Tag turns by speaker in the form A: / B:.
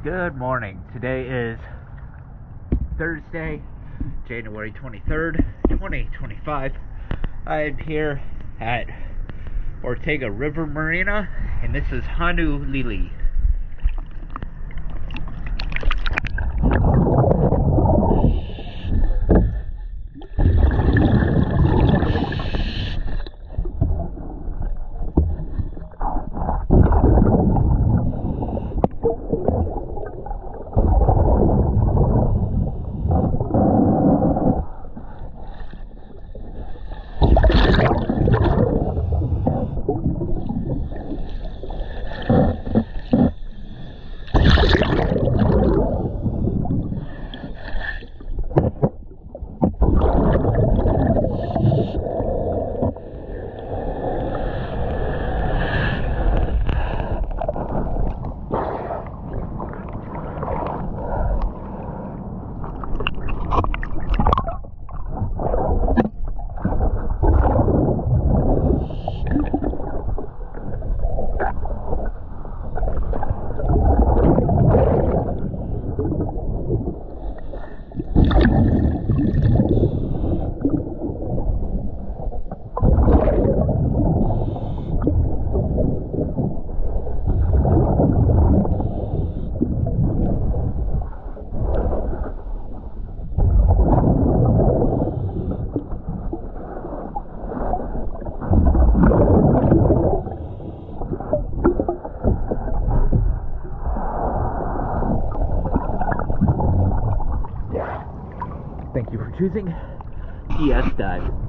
A: Good morning. Today is Thursday, January 23rd, 2025. I am here at Ortega River Marina, and this is Honu Lele. Thank you for choosing ES Dive.